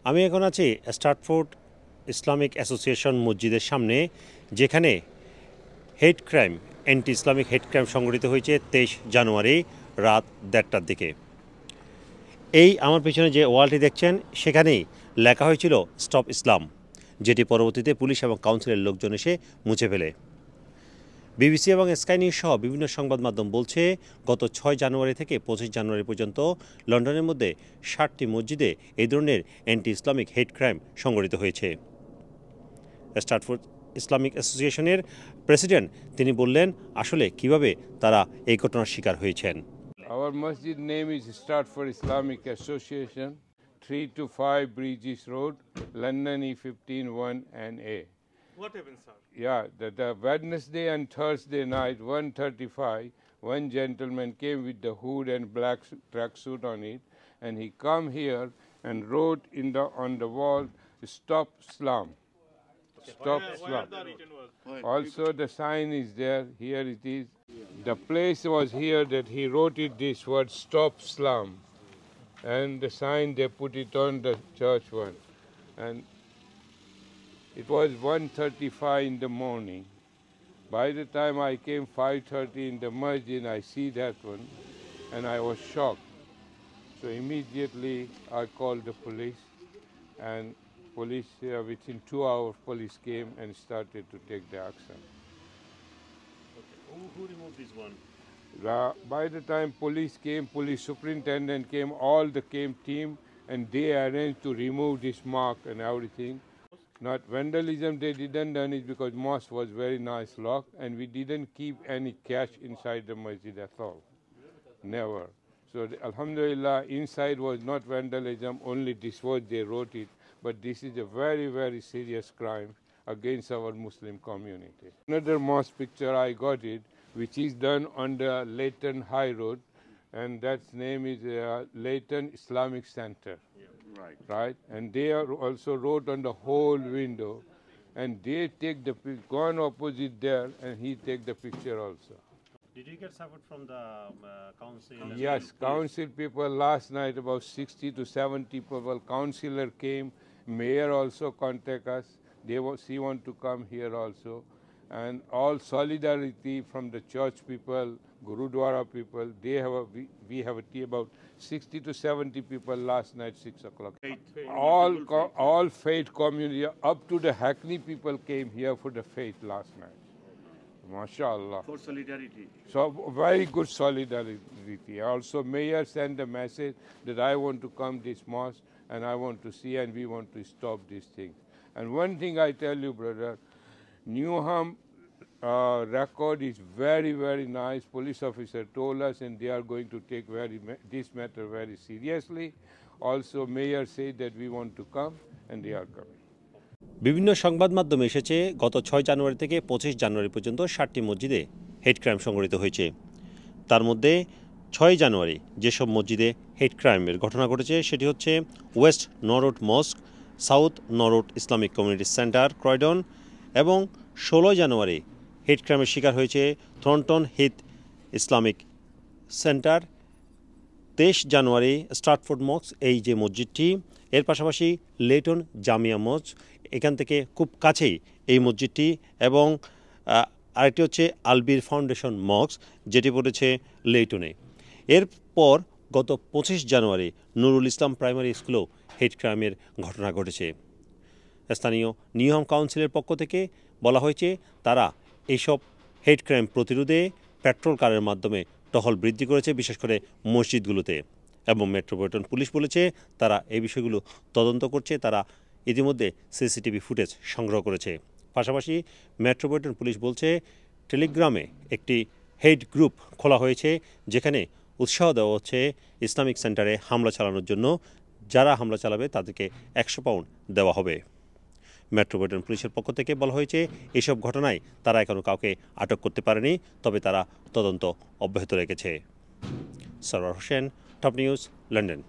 আমি এখন আছি স্ট্রাটফোর্ড ইসলামিক অ্যাসোসিয়েশন মসজিদের সামনে, যেখানে হেট ক্রাইম অ্যান্টি ইসলামিক হেট ক্রাইম সংঘটিত হয়েছে 23 জানুয়ারি রাত 1:30টার দিকে। এই আমার পেছনে যে ওয়ালটি দেখছেন সেখানেই লেখা হয়েছিল স্টপ ইসলাম, যেটি পরবর্তীতে পুলিশ এবং কাউন্সিলের লোকজন এসে মুছে ফেলে। বিবিসি এবং স্কাই নিউজ সহ বিভিন্ন সংবাদ মাধ্যম বলছে, গত 6 জানুয়ারি থেকে 25 জানুয়ারি পর্যন্ত লন্ডনের মধ্যে 60টি মসজিদে এই ধরনের অ্যান্টি ইসলামিক হেট ক্রাইম সংঘটিত হয়েছে। স্ট্রাটফোর্ড ইসলামিক অ্যাসোসিয়েশনের প্রেসিডেন্ট তিনি বললেন আসলে কিভাবে তারা এই ঘটনার শিকার হয়েছেন। Our masjid name is Stratford Islamic Association, 3 to 5 Bridges Road, London E15 1NA. What happened, sir? Yeah, the Wednesday and Thursday night, 1:35, one gentleman came with the hood and black tracksuit on it, and he come here and wrote on the wall, "Stop Islam." Stop Islam. Also, the sign is there. Here it is. The place was here that he wrote it this word, "Stop Islam," and the sign they put it on the church one, and it was 1:35 in the morning. By the time I came 5:30 in the masjid, I see that one, and I was shocked. So immediately I called the police, and police within 2 hours police came and started to take the action. Who removed this one? By the time police came, police superintendent came, all the team, and they arranged to remove this mark and everything. Not vandalism, they didn't done it because mosque was very nice lock, and we didn't keep any cash inside the masjid at all. Never. So alhamdulillah, inside was not vandalism, only this was they wrote it, but this is a very, very serious crime against our Muslim community. Another mosque picture I got it, which is done on the Leighton High Road, and that name is Leighton Islamic Center. Right, and they are also wrote on the whole window, and they take the gone opposite there, and he take the picture also. Did you get support from the council? Yes, council people last night about 60 to 70 people. Councillor came, mayor also contact us. She want to come here also, and all solidarity from the church people, Gurudwara people. We have a tea about 60 to 70 people last night 6 o'clock. All faith community up to the Hackney people came here for the faith last night. MashaAllah. For solidarity. So very good solidarity. Also mayor sent a message that I want to come this mosque and I want to see and we want to stop these things. And one thing I tell you, brother, Newham record is very, very nice. Police officer told us, and they are going to take this matter very seriously. Also, mayor said that we want to come, and they are coming. বিভিন্ন সংবাদ মাধ্যমে এসেছে গত 6 জানুয়ারি থেকে 25 জানুয়ারি পর্যন্ত 60টি মসজিদে হেট crime সংঘটিত হয়েছে। তার মধ্যে 6 জানুয়ারি যেসব মসজিদে হেট ক্রাইমের ঘটনা ঘটেছে সেটি হচ্ছে West Norwood mosque, South Norwood Islamic community centre Croydon, এবং 16 জানুয়ারি হেট ক্রাইমের শিকার হয়েছে থর্নটন হিথ ইসলামিক সেন্টার, 23 জানুয়ারি স্ট্রাটফোর্ড মস্ক এই যে মসজিদটি, এর পাশাপাশি লেটন জামিয়া মসজিদ, এখান থেকে খুব কাছেই এই মসজিদটি, এবং আরেকটি হচ্ছে আলবির ফাউন্ডেশন মস্ক যেটি পড়েছে লেটনে। এরপর গত 25 জানুয়ারি নুরুল ইসলাম প্রাইমারি স্কুলেও হেট ক্রাইমের ঘটনা ঘটেছে। স্থানীয় নিউহাম কাউন্সিলের পক্ষ থেকে বলা হয়েছে তারা এইসব হেট ক্রাইম প্রতিরোধে পেট্রোল কারের মাধ্যমে টহল বৃদ্ধি করেছে, বিশেষ করে মসজিদগুলোতে, এবং মেট্রোপলিটন পুলিশ বলেছে তারা এই বিষয়গুলো তদন্ত করছে। তারা ইতিমধ্যে সিসিটিভি ফুটেজ সংগ্রহ করেছে। পাশাপাশি মেট্রোপলিটন পুলিশ বলছে টেলিগ্রামে একটি হেড গ্রুপ খোলা হয়েছে, যেখানে উৎসাহ দেওয়া হচ্ছে ইসলামিক সেন্টারে হামলা চালানোর জন্য। যারা হামলা চালাবে তাদেরকে 100 পাউন্ড দেওয়া হবে। মেট্রোপলিটন পুলিশের পক্ষ থেকে বলা হয়েছে এইসব ঘটনায় তারা এখনও কাউকে আটক করতে পারেনি, তবে তারা তদন্ত অব্যাহত রেখেছে। Sarwar Hossain, top news, London.